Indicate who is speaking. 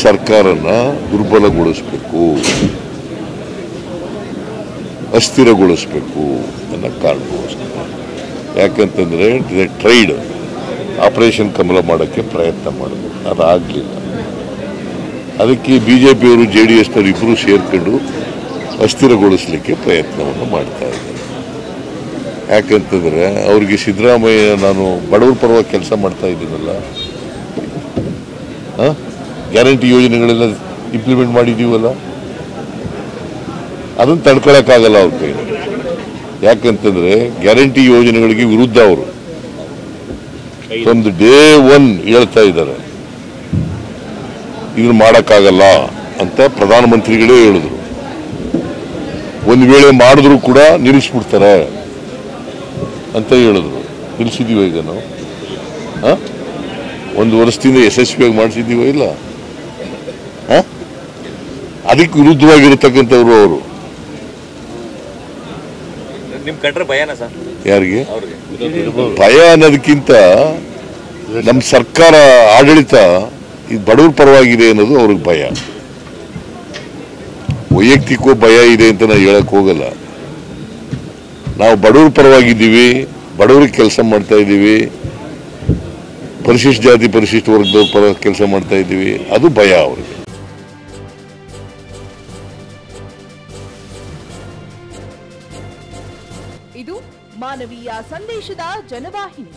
Speaker 1: ಸರ್ಕಾರನ ದುರ್ಬಲಗೊಳಿಸಬೇಕು, ಅಸ್ಥಿರಗೊಳಿಸಬೇಕು ಅನ್ನೋ ಕಾರಣಕ್ಕೋಸ್ಕರ. ಯಾಕಂತಂದರೆ ಟ್ರೈಡ್ ಆಪರೇಷನ್ ಕಮಲ ಮಾಡೋಕ್ಕೆ ಪ್ರಯತ್ನ ಮಾಡಿದ್ರು, ಅದಾಗಲಿಲ್ಲ. ಅದಕ್ಕೆ BJPಯವರು JDSನವರು ಇಬ್ಬರು ಸೇರ್ಕೊಂಡು ಅಸ್ಥಿರಗೊಳಿಸಲಿಕ್ಕೆ ಪ್ರಯತ್ನವನ್ನು ಮಾಡ್ತಾ ಇದ್ದಾರೆ. ಯಾಕಂತಂದರೆ ಅವ್ರಿಗೆ ಸಿದ್ದರಾಮಯ್ಯ ನಾನು ಬಡವರ ಪರವಾಗಿ ಕೆಲಸ ಮಾಡ್ತಾ ಇದ್ದೀನಲ್ಲ, ಗ್ಯಾರಂಟಿ ಯೋಜನೆಗಳೆಲ್ಲ ಇಂಪ್ಲಿಮೆಂಟ್ ಮಾಡಿದ್ದೀವಲ್ಲ, ಅದನ್ನು ತಡ್ಕೊಳಕ್ಕಾಗಲ್ಲ ಅವ್ರ ಕೈಲಿ. ಯಾಕಂತಂದರೆ ಗ್ಯಾರಂಟಿ ಯೋಜನೆಗಳಿಗೆ ವಿರುದ್ಧ ಅವರು ಫ್ರಮ್ ದಿ ಡೇ ಒನ್ ಹೇಳ್ತಾ ಇದ್ದಾರೆ, ಇದನ್ನು ಮಾಡೋಕ್ಕಾಗಲ್ಲ ಅಂತ ಪ್ರಧಾನಮಂತ್ರಿಗಳೇ ಹೇಳಿದ್ರು. ಒಂದು ವೇಳೆ ಮಾಡಿದ್ರು ಕೂಡ ನಿಲ್ಲಿಸ್ಬಿಡ್ತಾರೆ ಅಂತ ಹೇಳಿದ್ರು. ನಿಲ್ಲಿಸಿದ್ದೀವ ಈಗ ನಾವು? ಒಂದು ವರ್ಷದಿಂದ ಯಶಸ್ವಿಯಾಗಿ ಮಾಡಿಸಿದ್ದೀವ ಇಲ್ಲ? ಅದಕ್ಕೆ ವಿರುದ್ಧವಾಗಿರತಕ್ಕಂಥವ್ರು ಅವರು. ಯಾರಿಗೆ ಭಯ ಅನ್ನೋದಕ್ಕಿಂತ ನಮ್ಮ ಸರ್ಕಾರ ಆಡಳಿತ ಇದು ಬಡವರ ಪರವಾಗಿದೆ ಅನ್ನೋದು ಅವ್ರಿಗೆ ಭಯ. ವೈಯಕ್ತಿಕ ಭಯ ಇದೆ ಅಂತ ನಾವು ಹೇಳಕ್ ಹೋಗಲ್ಲ. ನಾವು ಬಡವರ ಪರವಾಗಿದ್ದೀವಿ, ಬಡವರಿಗೆ ಕೆಲಸ ಮಾಡ್ತಾ ಇದ್ದೀವಿ, ಪರಿಶಿಷ್ಟ ಜಾತಿ ಪರಿಶಿಷ್ಟ ವರ್ಗದವ್ರ ಪರ ಕೆಲಸ ಮಾಡ್ತಾ ಇದ್ದೀವಿ, ಅದು ಭಯ ಅವ್ರಿಗೆ.
Speaker 2: ಇದು ಮಾನವೀಯ ಸಂದೇಶದ ಜನವಾಹಿನಿ.